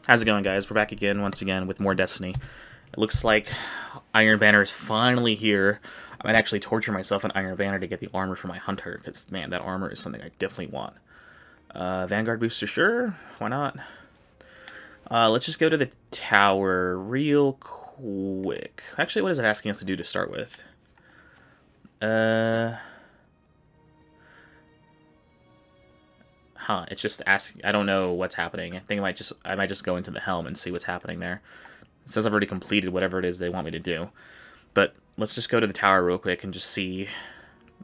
How's it going, guys? We're back again, once again, with more Destiny. It looks like Iron Banner is finally here. I might actually torture myself in Iron Banner to get the armor for my Hunter, because, man, that armor is something I definitely want. Vanguard booster, sure. Why not? Let's just go to the tower real quick. Actually, what is it asking us to do to start with? It's just asking. I don't know what's happening. I think I might just go into the helm and see what's happening there. It says I've already completed whatever it is they want me to do. But let's just go to the tower real quick and just see,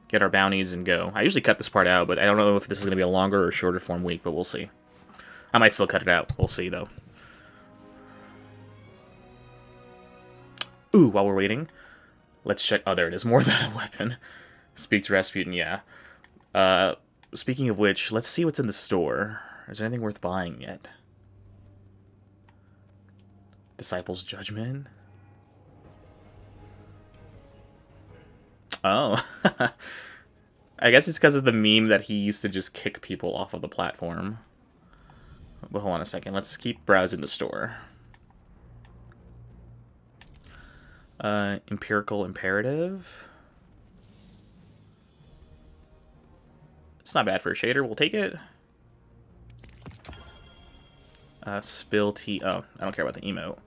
get our bounties and go. I usually cut this part out, but I don't know if this is going to be a longer or shorter form week, but we'll see. I might still cut it out. We'll see, though. Ooh, while we're waiting, let's check. Oh, there it is. More than a weapon. Speak to Rasputin, yeah. Speaking of which, let's see what's in the store. Is there anything worth buying yet? Disciples' Judgment? Oh. I guess it's because of the meme that he used to just kick people off of the platform. But hold on a second. Let's keep browsing the store. Empirical Imperative. It's not bad for a shader. We'll take it. Spill tea. Oh, I don't care about the emote.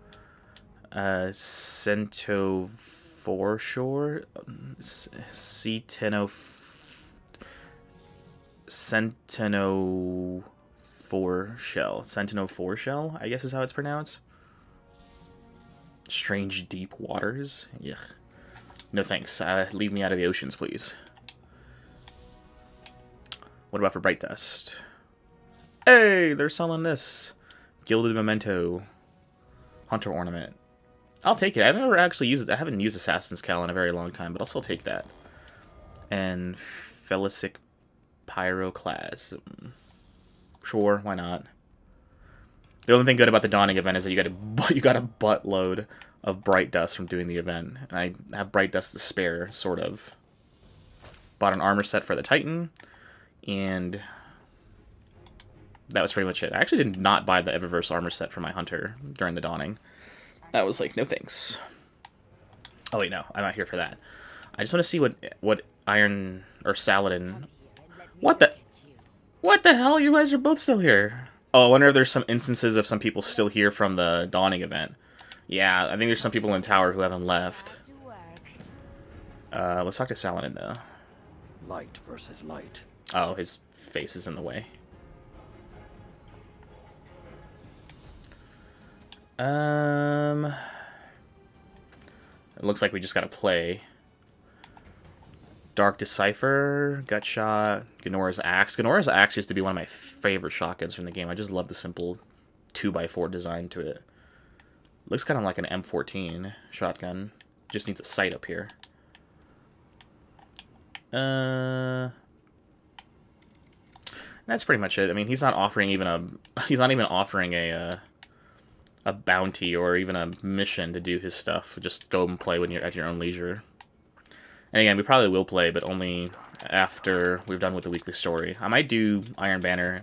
Cento foreshore. Centeno 4 shell. Centeno 4 shell, I guess is how it's pronounced. Strange deep waters. Yuck. No thanks. Leave me out of the oceans, please. What about for Bright Dust? Hey, they're selling this. Gilded Memento. Hunter Ornament. I'll take it. I've never actually used it. I haven't used Assassin's Cal in a very long time, but I'll still take that. And Felicic Pyroclasm. Sure, why not? The only thing good about the Dawning event is that you got a buttload of Bright Dust from doing the event. And I have Bright Dust to spare, sort of. Bought an armor set for the Titan. And that was pretty much it. I actually did not buy the Eververse armor set for my Hunter during the Dawning. That was like, no thanks. Oh wait, no, I'm not here for that. I just want to see what Iron or Saladin. What the hell? You guys are both still here. Oh, I wonder if there's some instances of some people still here from the Dawning event. Yeah, I think there's some people in the tower who haven't left. Let's talk to Saladin though. Light versus light. Oh, his face is in the way. It looks like we just gotta play. Dark Decipher, Gutshot, Ganora's Axe. Ganora's Axe used to be one of my favorite shotguns from the game. I just love the simple 2x4 design to it. Looks kind of like an M14 shotgun. Just needs a sight up here. That's pretty much it. I mean, he's not offering even a bounty or even a mission to do his stuff. Just go and play when you're at your own leisure. And again, we probably will play, but only after we've done with the weekly story. I might do Iron Banner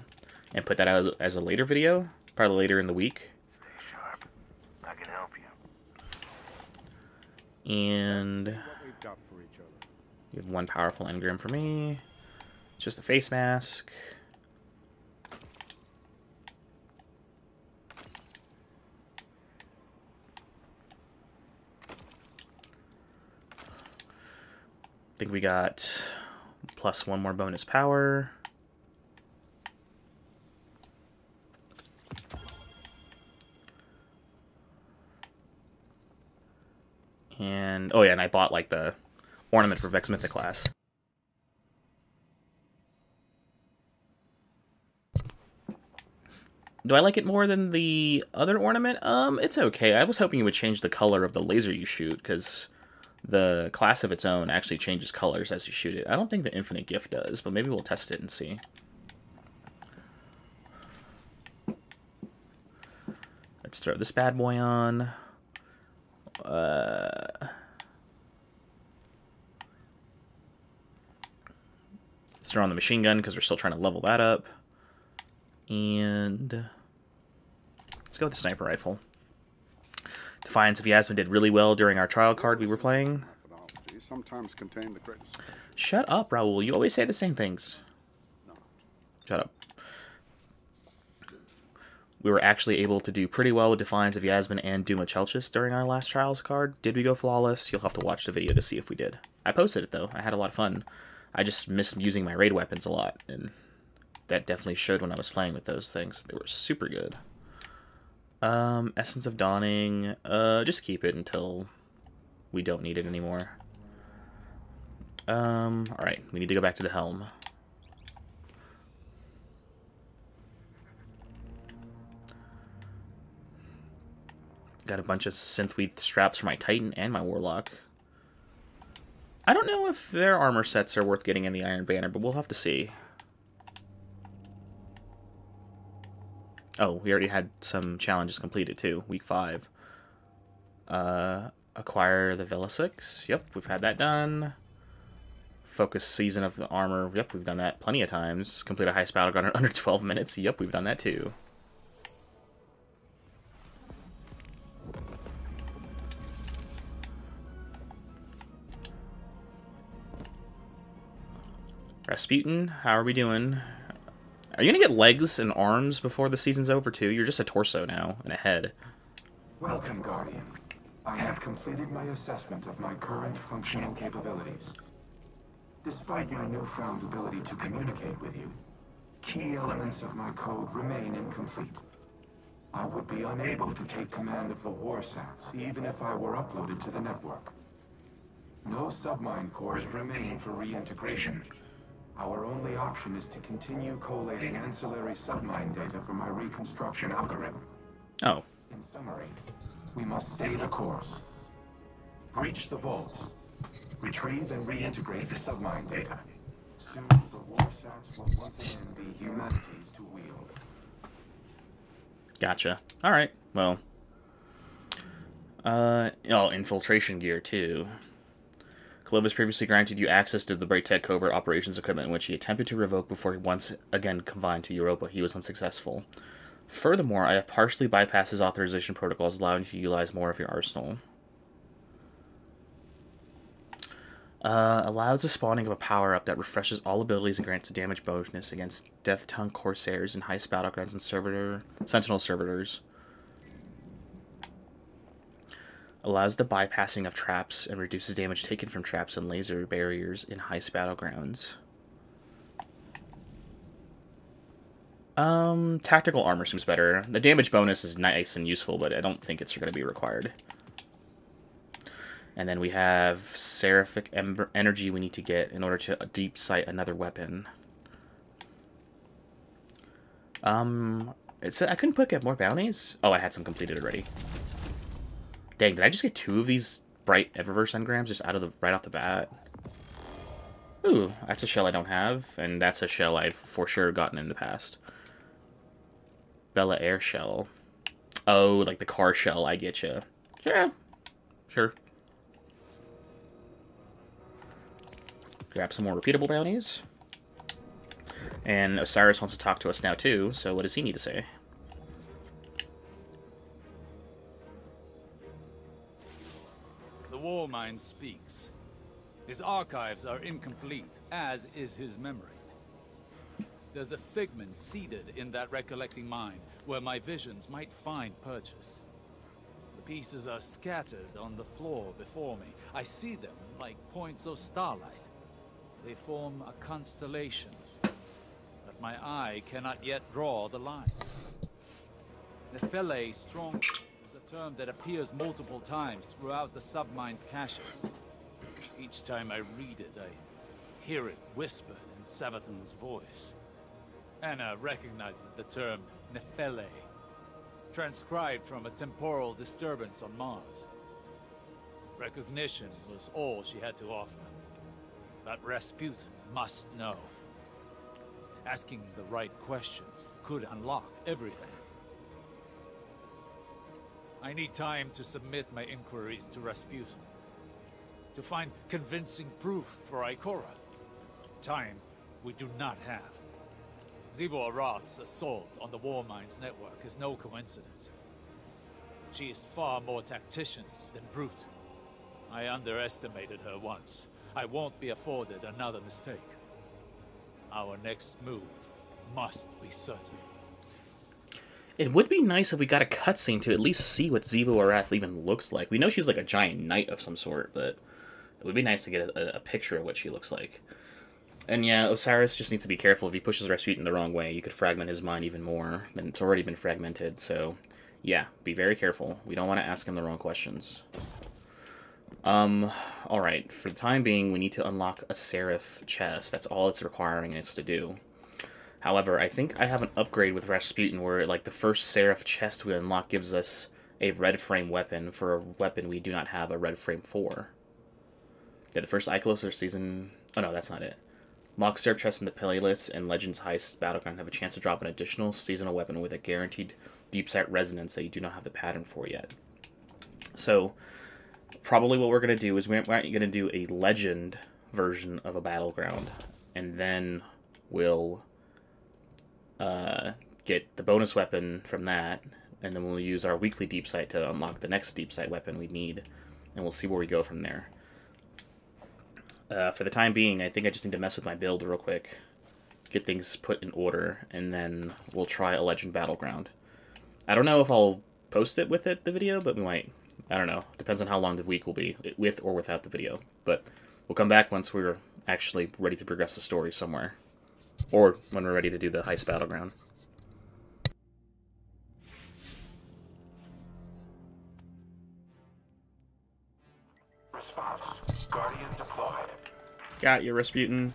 and put that out as a later video, probably later in the week. Stay sharp. I can help you. And you have one powerful engram for me. It's just a face mask. I think we got plus one more bonus power. And, oh yeah, and I bought, like, the ornament for Vex Mythic class. Do I like it more than the other ornament? It's okay. I was hoping it would change the color of the laser you shoot, because the class of its own actually changes colors as you shoot it. I don't think the Infinite Gift does, but maybe we'll test it and see. Let's throw this bad boy on. Let's throw on the machine gun because we're still trying to level that up. And Let's go with the sniper rifle. Defiance of Yasmin did really well during our trial card we were playing. Sometimes contain the greatest. Shut up, Raul. You always say the same things. Shut up. We were actually able to do pretty well with Defiance of Yasmin and Duma Chelchis during our last trials card. Did we go flawless? You'll have to watch the video to see if we did. I posted it, though. I had a lot of fun. I just missed using my raid weapons a lot, and that definitely showed when I was playing with those things. They were super good. Essence of Dawning. Just keep it until we don't need it anymore. Alright. We need to go back to the Helm. Got a bunch of synthweed straps for my Titan and my Warlock. I don't know if their armor sets are worth getting in the Iron Banner, but we'll have to see. Oh, we already had some challenges completed too. Week 5. Acquire the Velasix. Yep, we've had that done. Focus Season of the Armor. Yep, we've done that plenty of times. Complete a Heist Battleground in under 12 minutes. Yep, we've done that too. Rasputin, how are we doing? Are you gonna get legs and arms before the season's over too? You're just a torso now and a head. Welcome, Guardian. I have completed my assessment of my current functioning capabilities. Despite my newfound ability to communicate with you, key elements of my code remain incomplete. I would be unable to take command of the warsats, even if I were uploaded to the network. No submine cores remain for reintegration. Our only option is to continue collating ancillary submine data for my reconstruction algorithm. Oh. In summary, we must stay the course. Breach the vaults. Retrieve and reintegrate the submine data. Soon, the warsats will once again be humanity's to wield. Gotcha. Alright, well. Infiltration gear, too. Clovis previously granted you access to the Braytech covert operations equipment, which he attempted to revoke before he once again confined to Europa. He was unsuccessful. Furthermore, I have partially bypassed his authorization protocols, allowing you to utilize more of your arsenal. Allows the spawning of a power-up that refreshes all abilities and grants a damage bonus against Death Tongue Corsairs and Heist Battlegrounds and Sentinel servitors. Allows the bypassing of traps and reduces damage taken from traps and laser barriers in Heist Battlegrounds. Tactical armor seems better. The damage bonus is nice and useful, but I don't think it's going to be required. And then we have Seraphic Energy we need to get in order to deep sight another weapon. It said I couldn't get more bounties? Oh, I had some completed already. Dang, did I just get 2 of these bright Eververse engrams just out of the right off the bat? Ooh, that's a shell I don't have, and that's a shell I've for sure gotten in the past. Bella Air shell. Oh, like the car shell, I get you. Yeah, sure. Grab some more repeatable bounties. And Osiris wants to talk to us now too, so what does he need to say? The war mind speaks. His archives are incomplete, as is his memory. There's a figment seated in that recollecting mind, where my visions might find purchase. The pieces are scattered on the floor before me. I see them like points of starlight. They form a constellation, but my eye cannot yet draw the line. Nephele strong is a term that appears multiple times throughout the submine's caches. Each time I read it, I hear it whispered in Savathun's voice. Anna recognizes the term Nephele, transcribed from a temporal disturbance on Mars. Recognition was all she had to offer. But Rasputin must know. Asking the right question could unlock everything. I need time to submit my inquiries to Rasputin. To find convincing proof for Ikora. Time we do not have. Zivo Arath's assault on the War Minds network is no coincidence. She is far more tactician than brute. I underestimated her once. I won't be afforded another mistake. Our next move must be certain. It would be nice if we got a cutscene to at least see what Zevo Arath even looks like. We know she's like a giant knight of some sort, but it would be nice to get a picture of what she looks like. And yeah, Osiris just needs to be careful. If he pushes Rasputin the wrong way, you could fragment his mind even more, and it's already been fragmented, so yeah, be very careful. We don't want to ask him the wrong questions. Alright, for the time being, we need to unlock a Seraph chest. That's all it's requiring us to do. However, I think I have an upgrade with Rasputin where, like, the first Seraph chest we unlock gives us a red frame weapon for a weapon we do not have a red frame for. Yeah, the first Ikelos or season... Oh, no, that's not it. Lock Seraph chests in the playlist and Legends Heist Battleground have a chance to drop an additional seasonal weapon with a guaranteed deep sight resonance that you do not have the pattern for yet. So, probably what we're going to do is we're going to do a Legend version of a Battleground, and then we'll get the bonus weapon from that, and then we'll use our weekly deep sight to unlock the next deep sight weapon we need, and we'll see where we go from there. For the time being, I think I just need to mess with my build real quick, get things put in order, and then we'll try a Legend Battleground. I don't know if I'll post it with the video, but we might. I don't know. Depends on how long the week will be, with or without the video. But we'll come back once we're actually ready to progress the story somewhere. Or when we're ready to do the Heist Battleground. Response. Guardian deployed. Got you, Rasputin.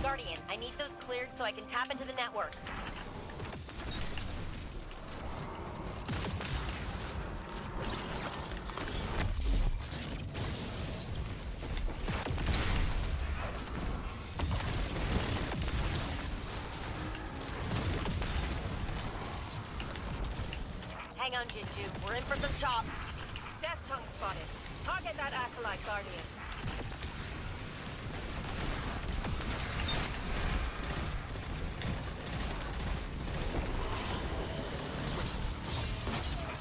Guardian, I need those cleared so I can tap into the network. Hang on, Jinju. We're in for some chop. Death tongue spotted. Target that acolyte, Guardian.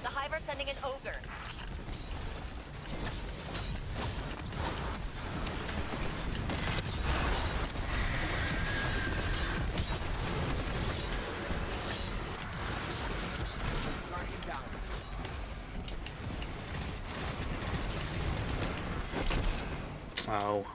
The Hive are sending an ogre. Oh.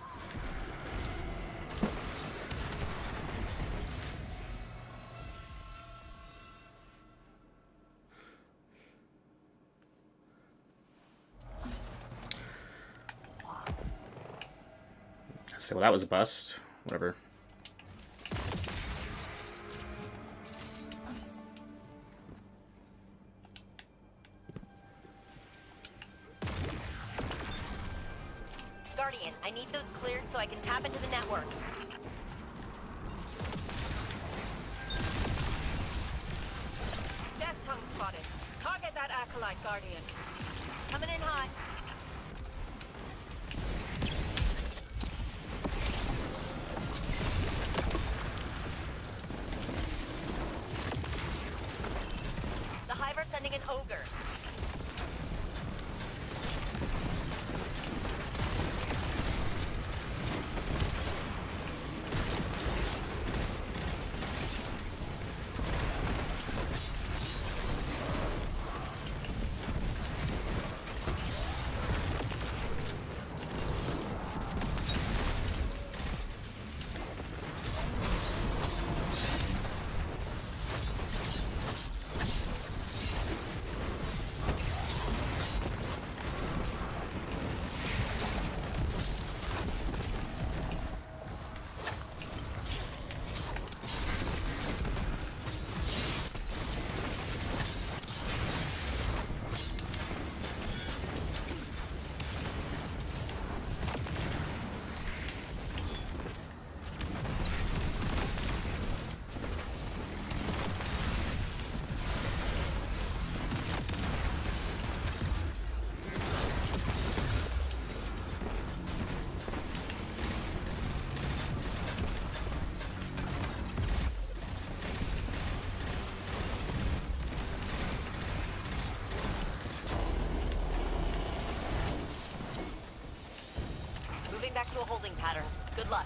So, well, that was a bust. Whatever. Guardian, I need those cleared so I can tap into the network. Death tongue spotted. Target that acolyte, Guardian. Coming in hot. The Hive are sending an ogre. back to a holding pattern. Good luck.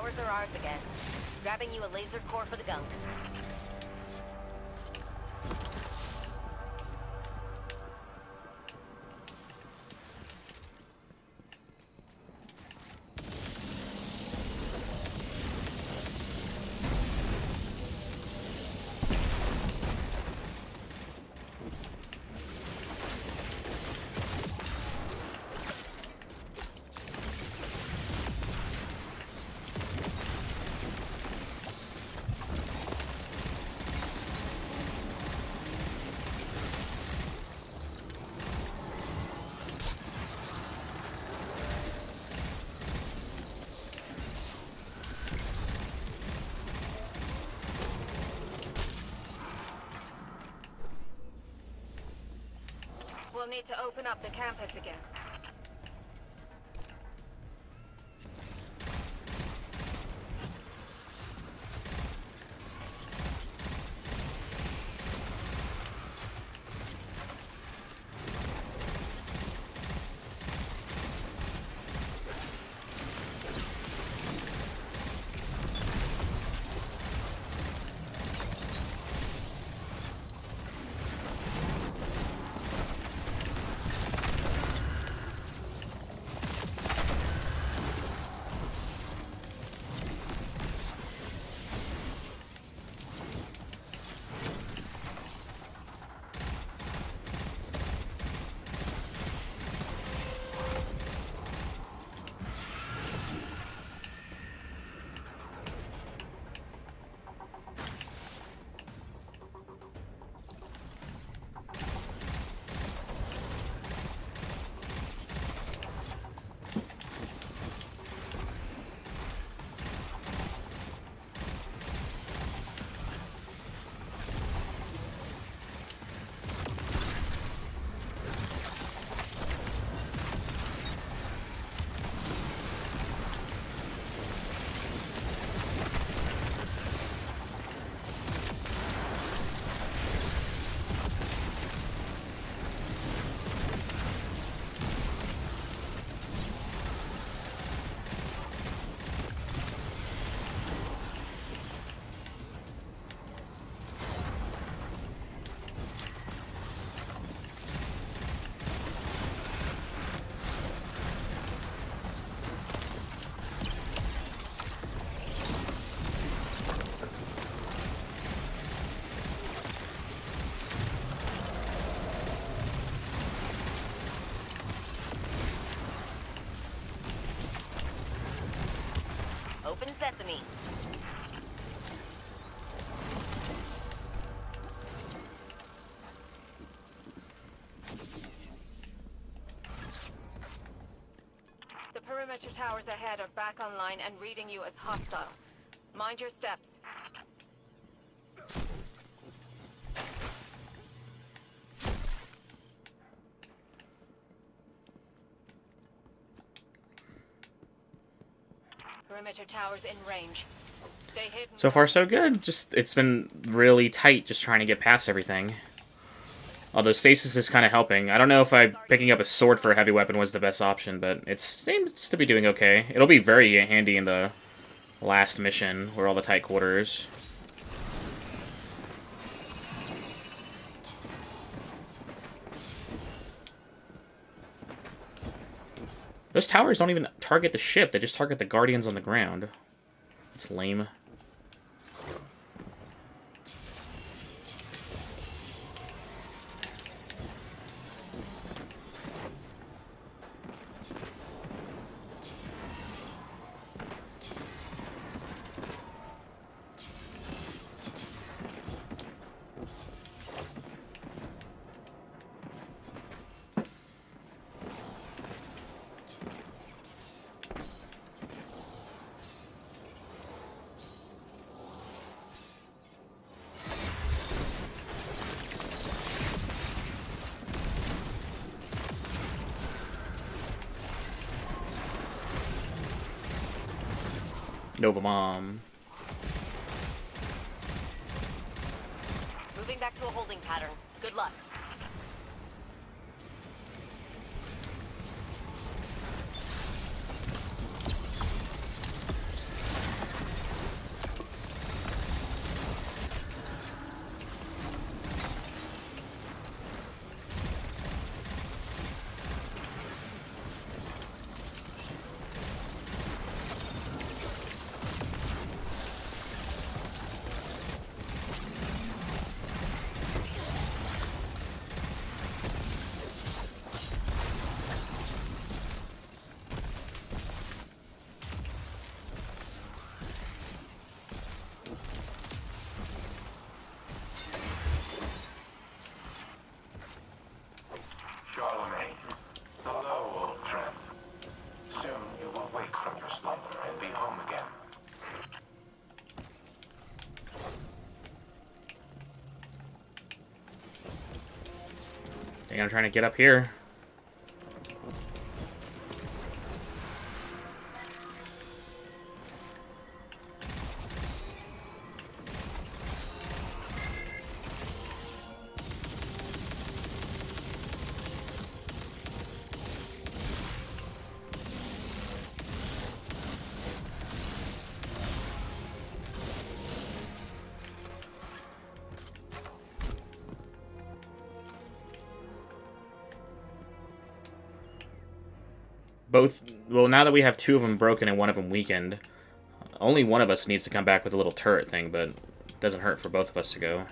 Towers are ours again. Grabbing you a laser core for the gunk. We'll need to open up the campus again. Open sesame. The perimeter towers ahead are back online and reading you as hostile. Mind your steps. Perimeter towers in range. Stay hidden. So far, so good. Just it's been really tight just trying to get past everything. Although stasis is kind of helping. I don't know if picking up a sword for a heavy weapon was the best option, but it seems to be doing okay. It'll be very handy in the last mission, where all the tight quarters. Those towers don't even target the ship, they just target the guardians on the ground. It's lame. Nova Mom. Moving back to a holding pattern. Good luck. Charlemagne, hello, old friend. Soon you will wake from your slumber and be home again. Dang, I'm trying to get up here. Well, now that we have two of them broken and one of them weakened, only one of us needs to come back with a little turret thing, but it doesn't hurt for both of us to go.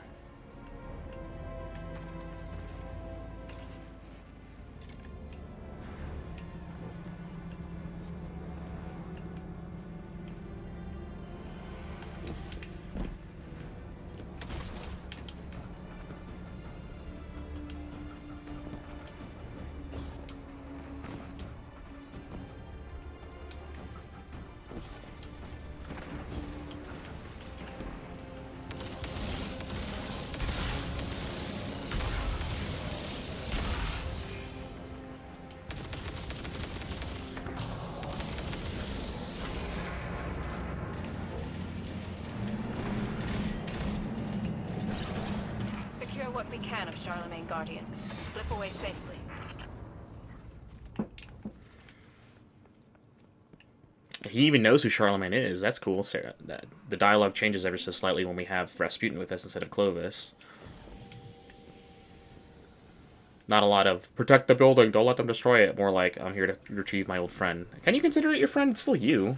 What we can of Charlemagne Guardian and slip away safely. He even knows who Charlemagne is. That's cool. Sarah, the dialogue changes ever so slightly when we have Rasputin with us instead of Clovis. Not a lot of, protect the building, don't let them destroy it. More like, I'm here to retrieve my old friend. Can you consider it your friend? It's still you.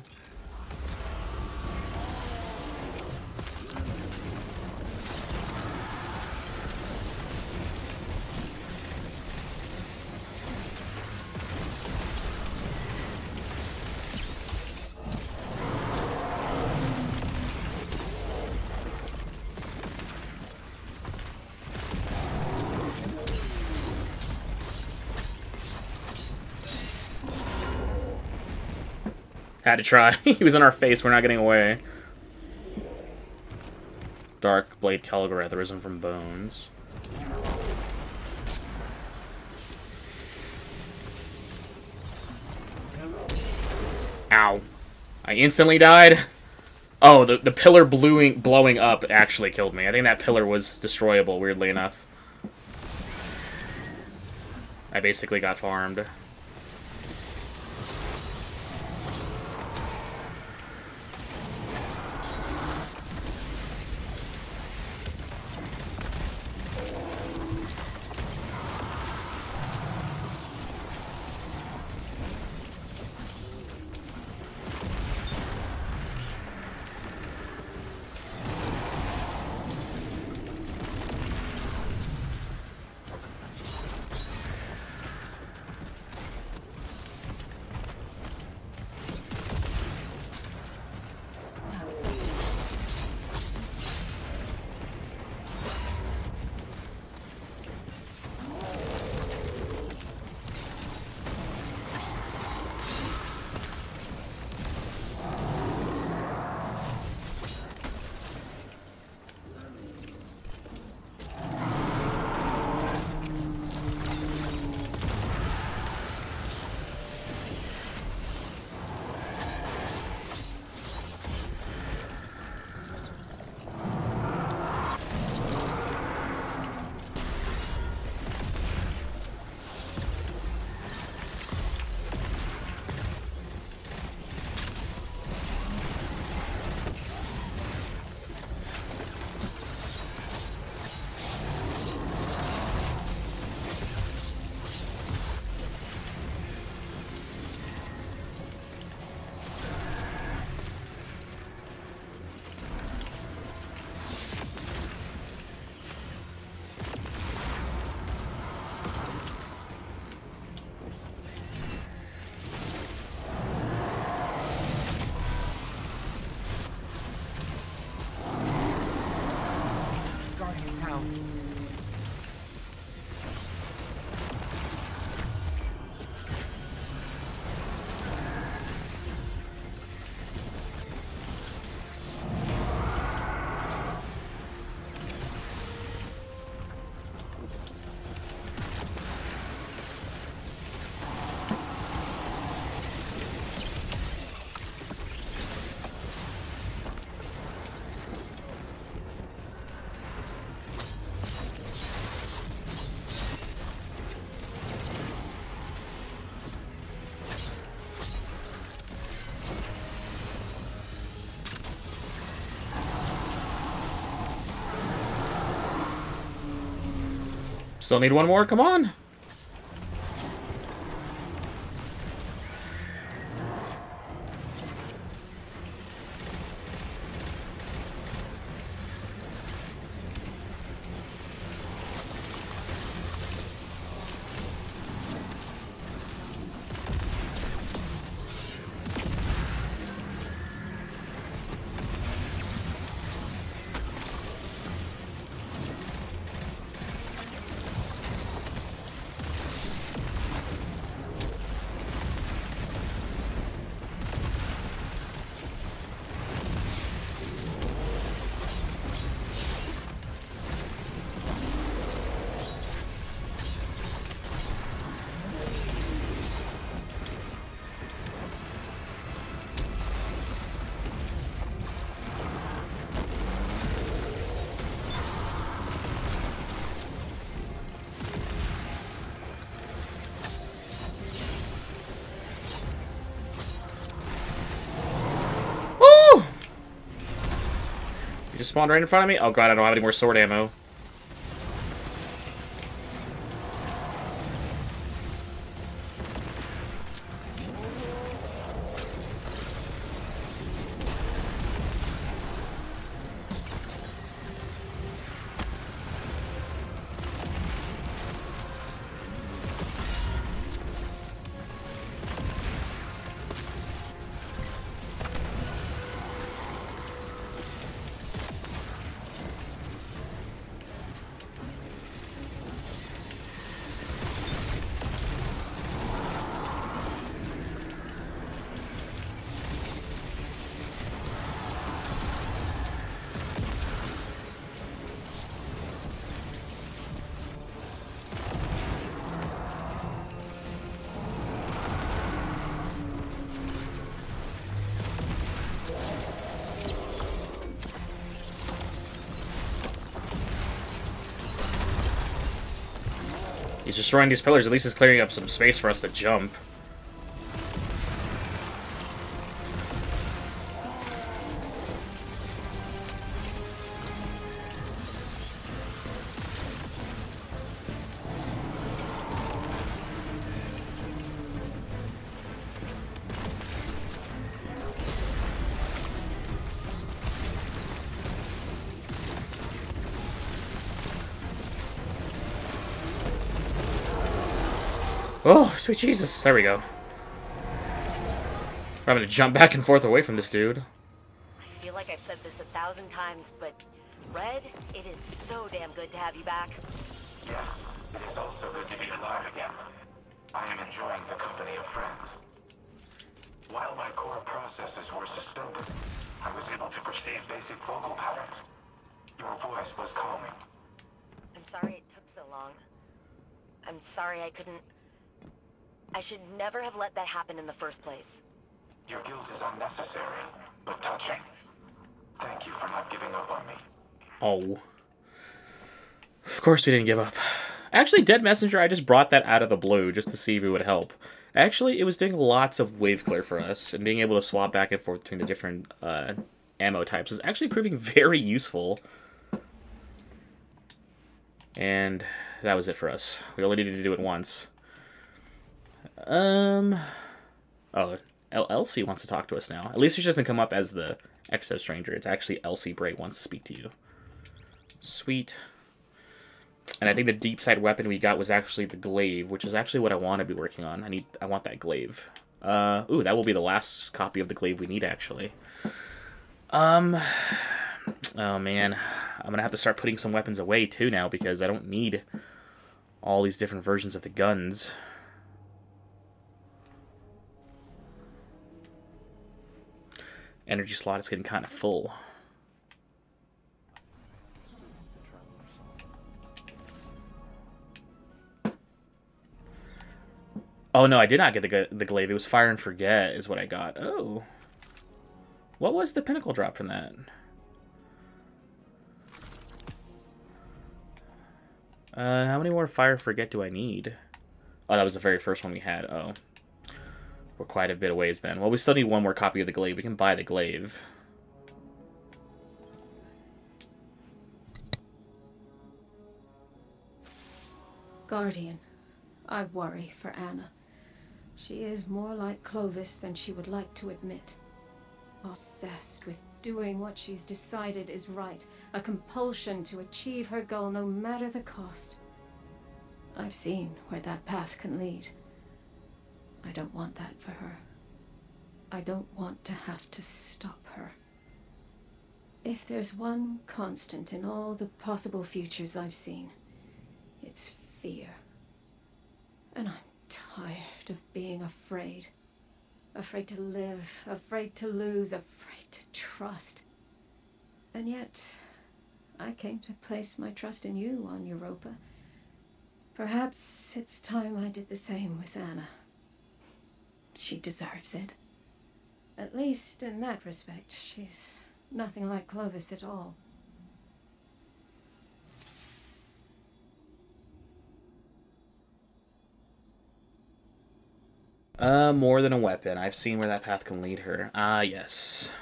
Had to try. He was in our face. We're not getting away. Dark Blade Calgarath arisen from bones. Ow. I instantly died. Oh, the pillar blowing up actually killed me. I think that pillar was destroyable, weirdly enough. I basically got farmed. Still need one more, come on! Just spawned right in front of me? Oh god, I don't have any more sword ammo. He's destroying these pillars. At least he's clearing up some space for us to jump. Oh, sweet Jesus. There we go. We're having to jump back and forth away from this dude. I feel like I've said this 1,000 times, but Red, it is so damn good to have you back. Yes, it is also good to be alive again. I am enjoying the company of friends. While my core processes were suspended, I was able to perceive basic vocal patterns. Your voice was calming. I'm sorry it took so long. I'm sorry I couldn't... I should never have let that happen in the first place. Your guilt is unnecessary, but touching. Thank you for not giving up on me. Oh. Of course we didn't give up. Actually, Dead Messenger, I just brought that out of the blue just to see if it would help. Actually, it was doing lots of wave clear for us, and being able to swap back and forth between the different ammo types is actually proving very useful. And that was it for us. We only needed to do it once. Oh, Elsie wants to talk to us now. At least she doesn't come up as the Exo Stranger. It's actually Elsie Bray wants to speak to you. Sweet. And I think the deep side weapon we got was actually the glaive, which is actually what I want to be working on. I want that glaive. Ooh, that will be the last copy of the glaive we need, actually. Oh man, I'm gonna have to start putting some weapons away too now because I don't need all these different versions of the guns. Energy slot is getting kind of full. Oh no, I did not get the glaive. It was Fire and Forget is what I got. Oh. What was the pinnacle drop from that? How many more Fire Forget do I need? Oh, that was the very first one we had. Oh. We're quite a bit of ways then. Well, we still need one more copy of the glaive. We can buy the glaive. Guardian, I worry for Anna. She is more like Clovis than she would like to admit. Obsessed with doing what she's decided is right. A compulsion to achieve her goal no matter the cost. I've seen where that path can lead. I don't want that for her. I don't want to have to stop her. If there's one constant in all the possible futures I've seen, it's fear. And I'm tired of being afraid. Afraid to live, afraid to lose, afraid to trust. And yet, I came to place my trust in you on Europa. Perhaps it's time I did the same with Anna. She deserves it. At least in that respect, she's nothing like Clovis at all. More than a weapon. I've seen where that path can lead her. Ah, yes.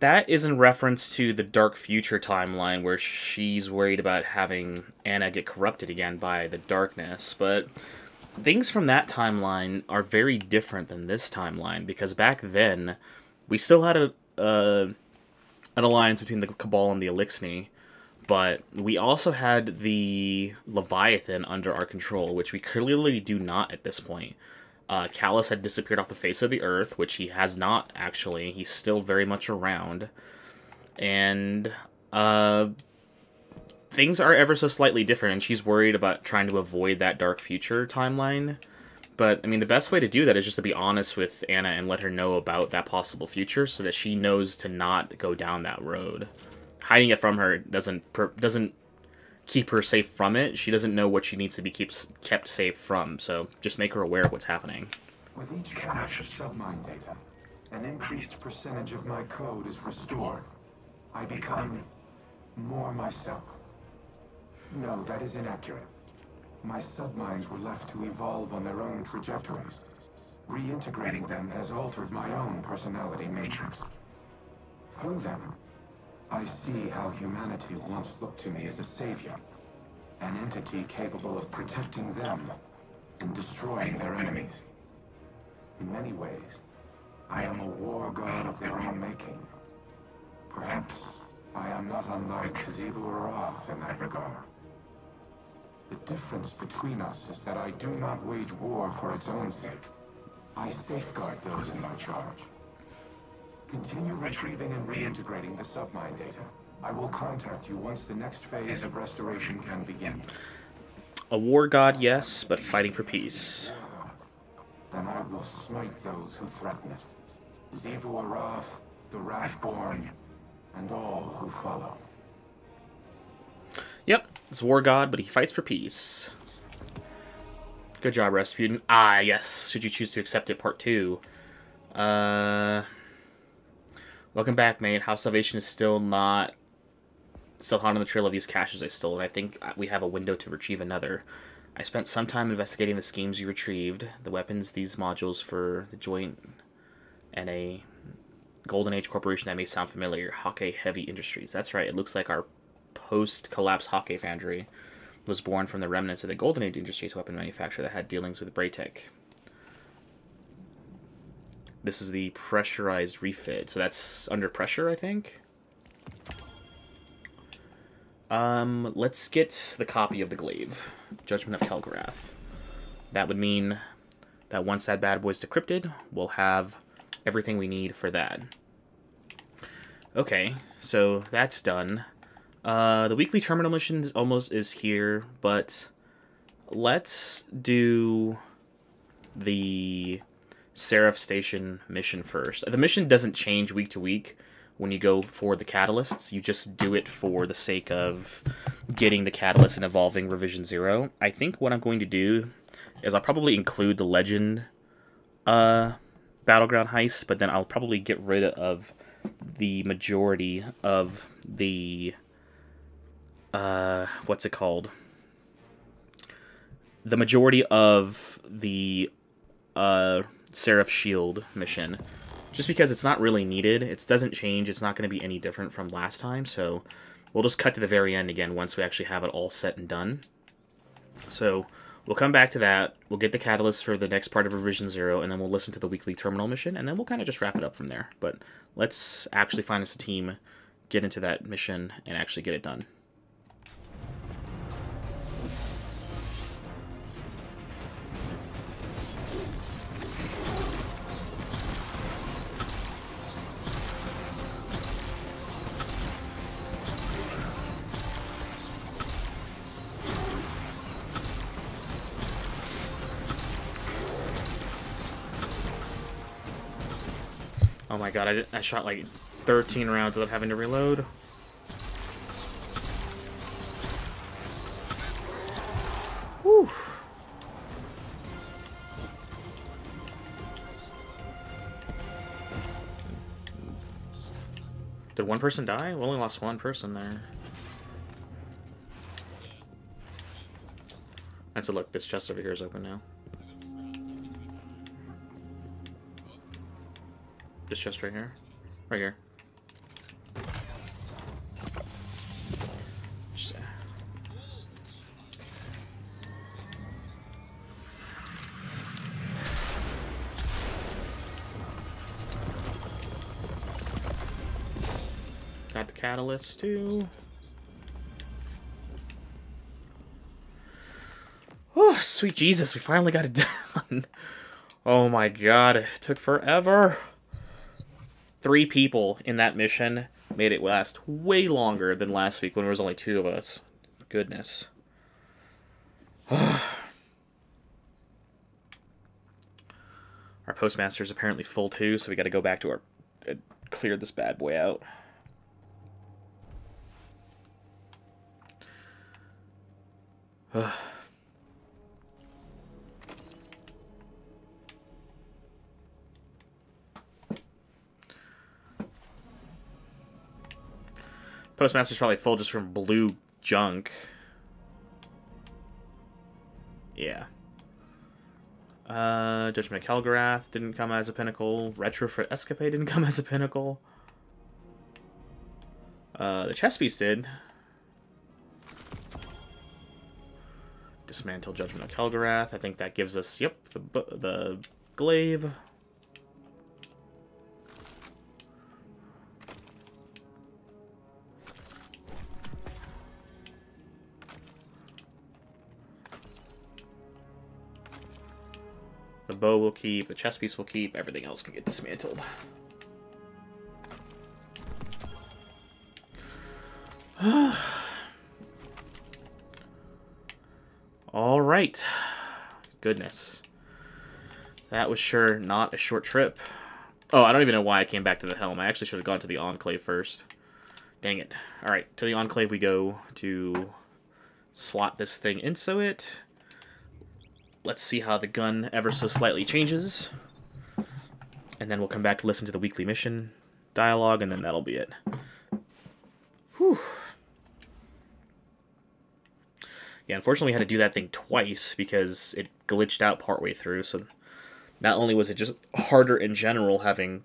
That is in reference to the Dark Future timeline where she's worried about having Anna get corrupted again by the darkness, but things from that timeline are very different than this timeline, because back then, we still had an alliance between the Cabal and the Elixni, but we also had the Leviathan under our control, which we clearly do not at this point. Callus had disappeared off the face of the earth, which he has not, actually. He's still very much around. And things are ever so slightly different, and she's worried about trying to avoid that Dark Future timeline. But, I mean, the best way to do that is just to be honest with Anna and let her know about that possible future so that she knows to not go down that road. Hiding it from her doesn't keep her safe from it. She doesn't know what she needs to be kept safe from, so just make her aware of what's happening. With each cache of submine data, an increased percentage of my code is restored. I become more myself. No, that is inaccurate. My subminds were left to evolve on their own trajectories. Reintegrating them has altered my own personality matrix. Through them, I see how humanity once looked to me as a savior, an entity capable of protecting them and destroying their enemies. In many ways, I am a war god of their own making. Perhaps I am not unlike Zeroth in that regard. The difference between us is that I do not wage war for its own sake. I safeguard those in my charge. Continue retrieving and reintegrating the submind data. I will contact you once the next phase of restoration can begin. A war god, yes, but fighting for peace. Then I will smite those who threaten it. Zeroth, the Wrathborn, and all who follow. Yep, it's a war god, but he fights for peace. Good job, Rasputin. Ah, yes. Should you choose to accept it, part 2. Welcome back, mate. House Salvation is still hot on the trail of these caches I stole, and I think we have a window to retrieve another. I spent some time investigating the schemes you retrieved, the weapons, these modules for the joint, and a Golden Age corporation that may sound familiar, Hockey Heavy Industries. That's right, it looks like our post-collapse Hockey foundry was born from the remnants of the Golden Age Industries weapon manufacturer that had dealings with Braytech. This is the pressurized refit, so that's under pressure, I think. Let's get the copy of the glaive, Judgment of Kelgrath. That would mean that once that bad boy's decrypted, we'll have everything we need for that. Okay, so that's done. The weekly terminal mission almost is here, but let's do the Seraph Station mission first. The mission doesn't change week to week when you go for the catalysts. You just do it for the sake of getting the catalyst and evolving Revision 0. I think what I'm going to do is I'll probably include the Legend Battleground heist, but then I'll probably get rid of the majority of the what's it called? The majority of the Seraph Shield mission, just because it's not really needed. It doesn't change. It's not going to be any different from last time, so we'll just cut to the very end again once we actually have it all set and done. So we'll come back to that. We'll get the catalyst for the next part of Revision 0, and then we'll listen to the weekly terminal mission, and then we'll kind of just wrap it up from there. But let's actually find us a team, get into that mission, and actually get it done. Oh my god, I shot like 13 rounds without having to reload. Whew. Did one person die? We only lost one person there. That's a look. This chest over here is open now. This chest right here. Right here. Just, got the catalyst too. Oh, sweet Jesus, we finally got it done. Oh my god, it took forever. 3 people in that mission made it last way longer than last week when there was only 2 of us. Goodness. Our postmaster is apparently full too, so we got to go back to our clear this bad boy out. Postmaster's probably full just from blue junk. Yeah. Judgment of Kelgarath didn't come as a pinnacle. Retrofit Escapade didn't come as a pinnacle. The chess piece did. Dismantle Judgment of Kelgarath. I think that gives us, yep, the glaive. The bow will keep, the chess piece will keep, everything else can get dismantled. All right. Goodness. That was sure not a short trip. Oh, I don't even know why I came back to the Helm. I actually should have gone to the Enclave first. Dang it. All right, to the Enclave we go to slot this thing into it. Let's see how the gun ever so slightly changes. And then we'll come back to listen to the weekly mission dialogue, and then that'll be it. Whew. Yeah, unfortunately we had to do that thing twice because it glitched out partway through, so not only was it just harder in general having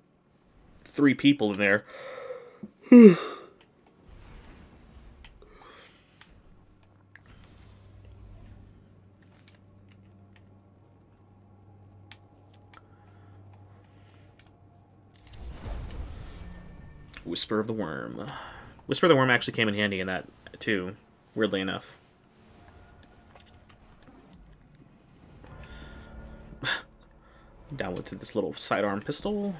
3 people in there, Whisper of the Worm. Whisper of the Worm actually came in handy in that, too, weirdly enough. Down with this little sidearm pistol.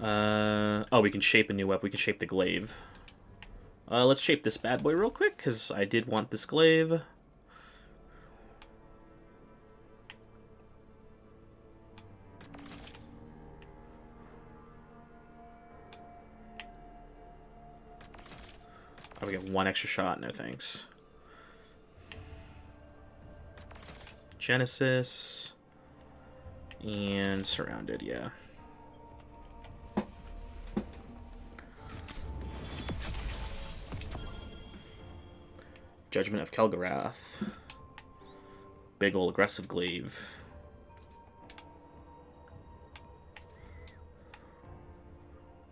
Oh, we can shape a new weapon. We can shape the glaive. Let's shape this bad boy real quick, because I did want this glaive. Oh, we get 1 extra shot. No thanks. Genesis. And surrounded, yeah. Judgment of Kelgarath. Big ol' aggressive glaive.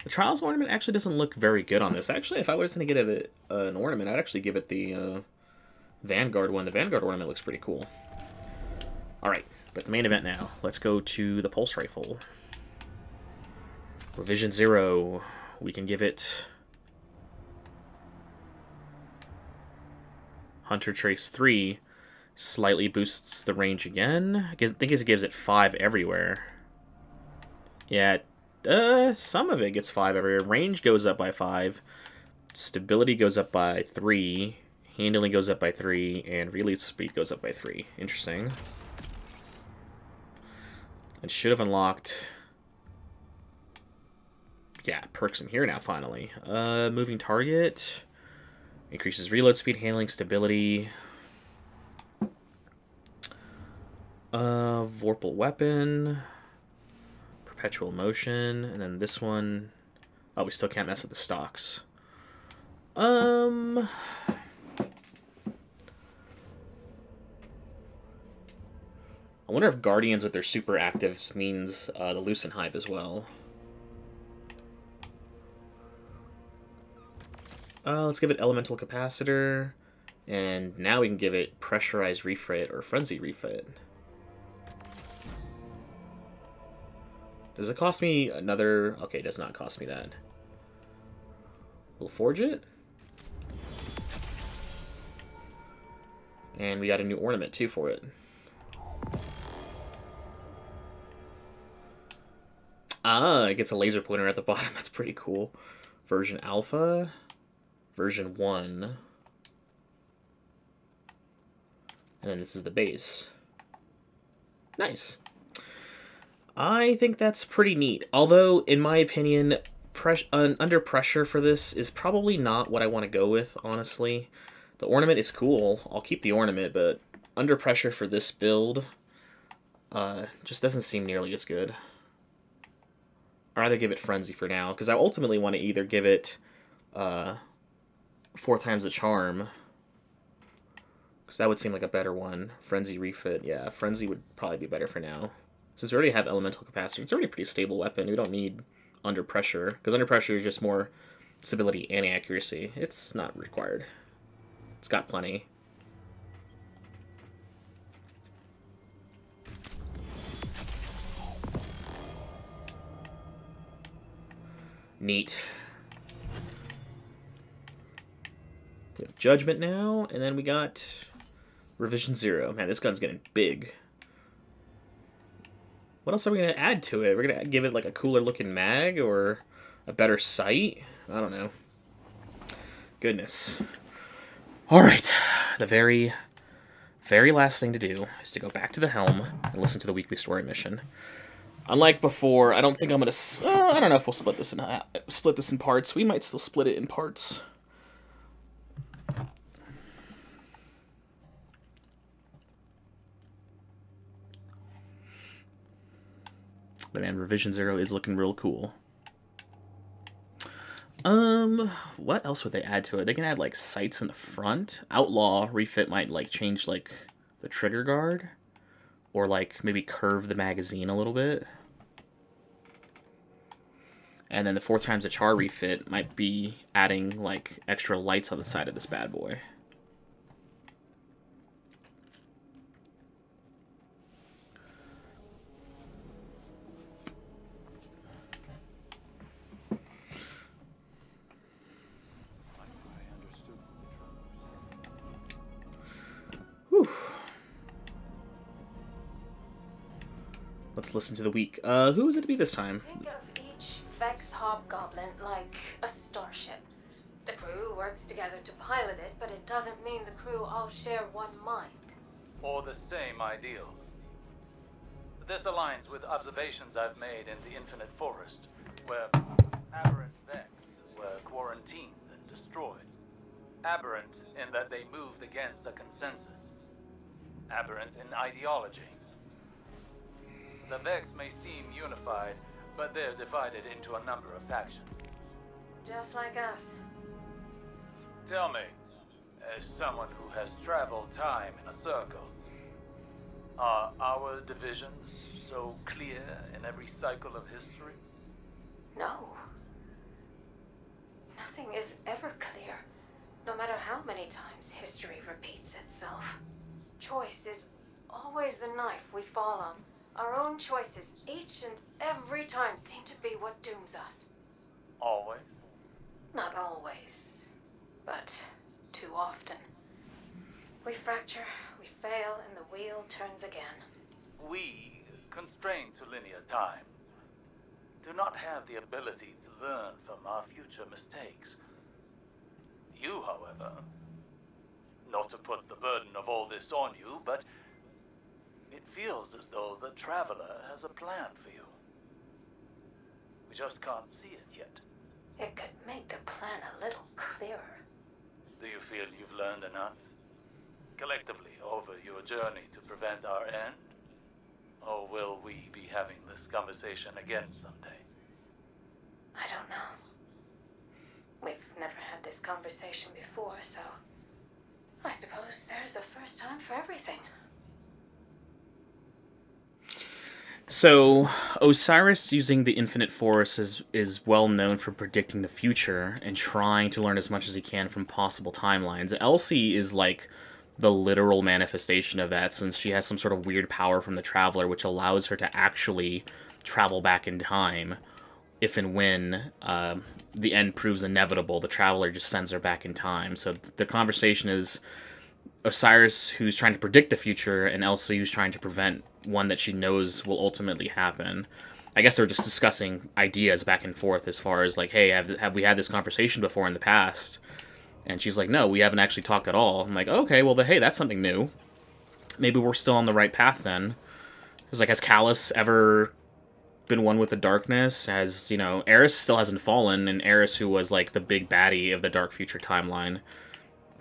The Trials ornament actually doesn't look very good on this. Actually, if I was going to get it an ornament, I'd actually give it the Vanguard one. The Vanguard ornament looks pretty cool. Alright, but the main event now. Let's go to the Pulse Rifle. Revision 0. We can give it Hunter Trace 3. Slightly boosts the range again. I think it gives it 5 everywhere. Yeah, some of it gets 5 everywhere. Range goes up by 5. Stability goes up by 3. Handling goes up by 3. And release speed goes up by 3. Interesting. It should have unlocked... Yeah, perks in here now, finally. Moving target. Increases reload speed, handling, stability. Vorpal weapon. Perpetual motion. And then this one... Oh, we still can't mess with the stocks. I wonder if Guardians with their super actives means the Lucent Hive as well. Let's give it Elemental Capacitor. And now we can give it Pressurized Refit or Frenzy Refit. Does it cost me another... Okay, it does not cost me that. We'll forge it. And we got a new ornament, too, for it. Ah, it gets a laser pointer at the bottom. That's pretty cool. Version Alpha. Version 1. And then this is the base. Nice. I think that's pretty neat. Although, in my opinion, under pressure for this is probably not what I want to go with, honestly. The ornament is cool. I'll keep the ornament, but under pressure for this build just doesn't seem nearly as good. I'd rather give it Frenzy for now, because I ultimately want to either give it 4 times the charm, because that would seem like a better one. Frenzy refit, yeah, Frenzy would probably be better for now. Since we already have elemental capacity, it's already a pretty stable weapon. We don't need under pressure, because under pressure is just more stability and accuracy. It's not required. It's got plenty. Neat. We have Judgment now, and then we got Revision 0. Man, this gun's getting big. What else are we going to add to it? We're going to give it like a cooler looking mag or a better sight? I don't know. Goodness. Alright. The very last thing to do is to go back to the Helm and listen to the weekly story mission. Unlike before, I don't think I'm going to... I don't know if we'll split this in parts. We might still split it in parts. But man, Revision 0 is looking real cool. What else would they add to it? They can add, like, sights in the front. Outlaw refit might, like, change, like, the trigger guard. Or, like, maybe curve the magazine a little bit. And then the 4 times the char refit might be adding, like, extra lights on the side of this bad boy. Whew. Let's listen to the week. Who is it to be this time? Think of each Vex hobgoblin like a starship. The crew works together to pilot it, but it doesn't mean the crew all share one mind. Or the same ideals. This aligns with observations I've made in the Infinite Forest, where aberrant Vex were quarantined and destroyed. Aberrant in that they moved against a consensus. Aberrant in ideology. The Vex may seem unified, but they're divided into a number of factions. Just like us. Tell me, as someone who has traveled time in a circle, are our divisions so clear in every cycle of history? No. Nothing is ever clear, no matter how many times history repeats itself. Choice is always the knife we fall on. Our own choices, each and every time, seem to be what dooms us. Always? Not always, but too often. We fracture, we fail, and the wheel turns again. We, constrained to linear time, do not have the ability to learn from our future mistakes. You, however, not to put the burden of all this on you, but it feels as though the Traveler has a plan for you. We just can't see it yet. It could make the plan a little clearer. Do you feel you've learned enough? Collectively over your journey to prevent our end? Or will we be having this conversation again someday? I don't know. We've never had this conversation before, so I suppose there's a first time for everything. So, Osiris using the Infinite Forest is well known for predicting the future and trying to learn as much as he can from possible timelines. Elsie is like the literal manifestation of that, since she has some sort of weird power from the Traveler which allows her to actually travel back in time if and when the end proves inevitable. The Traveler just sends her back in time. So the conversation is Osiris, who's trying to predict the future, and Elsie, who's trying to prevent one that she knows will ultimately happen. I guess they're just discussing ideas back and forth as far as like, hey, have we had this conversation before in the past? And she's like, no, we haven't actually talked at all. I'm like, okay, well, hey, that's something new. Maybe we're still on the right path then. Because, like, has Callus ever been one with the darkness? As, you know, Eris still hasn't fallen, and Eris, who was, like, the big baddie of the Dark Future timeline,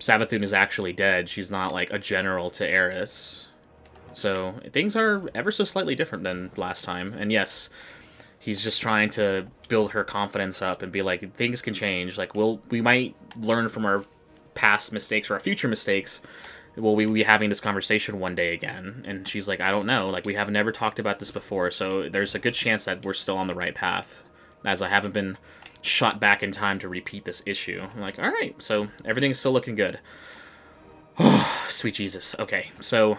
Savathun is actually dead. She's not, like, a general to Eris. So, things are ever so slightly different than last time. And yes, he's just trying to build her confidence up and be like, things can change. Like, we might learn from our past mistakes or our future mistakes. Will we be having this conversation one day again? And she's like, I don't know. Like, we have never talked about this before, so there's a good chance that we're still on the right path, as I haven't been shot back in time to repeat this issue. I'm like, alright, so everything's still looking good. Oh, sweet Jesus. Okay, so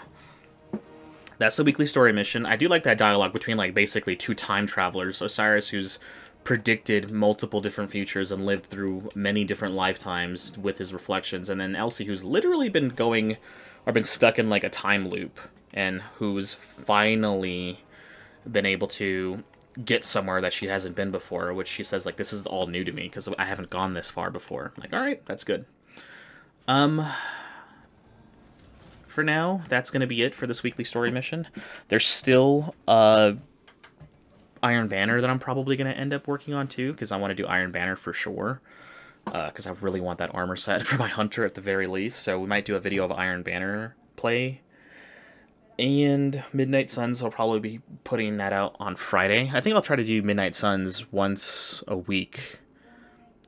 that's the weekly story mission. I do like that dialogue between, like, basically two time travelers. Osiris, who's predicted multiple different futures and lived through many different lifetimes with his reflections, and then Elsie, who's literally been going, or been stuck in, like, a time loop, and who's finally been able to get somewhere that she hasn't been before, which she says, like, this is all new to me, because I haven't gone this far before. I'm like, alright, that's good. For now, that's going to be it for this weekly story mission. There's still Iron Banner that I'm probably going to end up working on too, because I want to do Iron Banner for sure. Because I really want that armor set for my Hunter at the very least. So we might do a video of Iron Banner play. And Midnight Suns, I'll probably be putting that out on Friday. I think I'll try to do Midnight Suns once a week.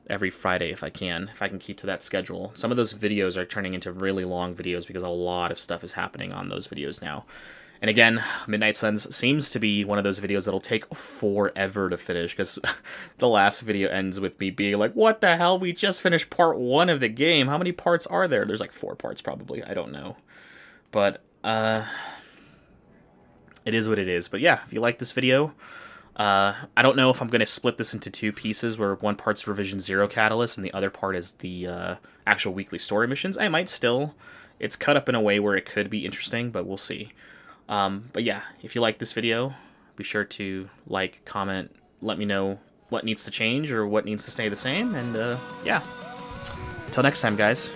Every Friday if I can keep to that schedule. Some of those videos are turning into really long videos because a lot of stuff is happening on those videos now. And again, Midnight Suns seems to be one of those videos that'll take forever to finish, because the last video ends with me being like, what the hell, we just finished part 1 of the game. How many parts are there? There's like 4 parts probably, I don't know. But, it is what it is. But yeah, if you like this video, I don't know if I'm going to split this into 2 pieces, where one part's Revision 0 Catalyst and the other part is the actual weekly story missions. I might still. It's cut up in a way where it could be interesting, but we'll see. But yeah, if you like this video, be sure to like, comment, let me know what needs to change or what needs to stay the same, and yeah. Until next time, guys.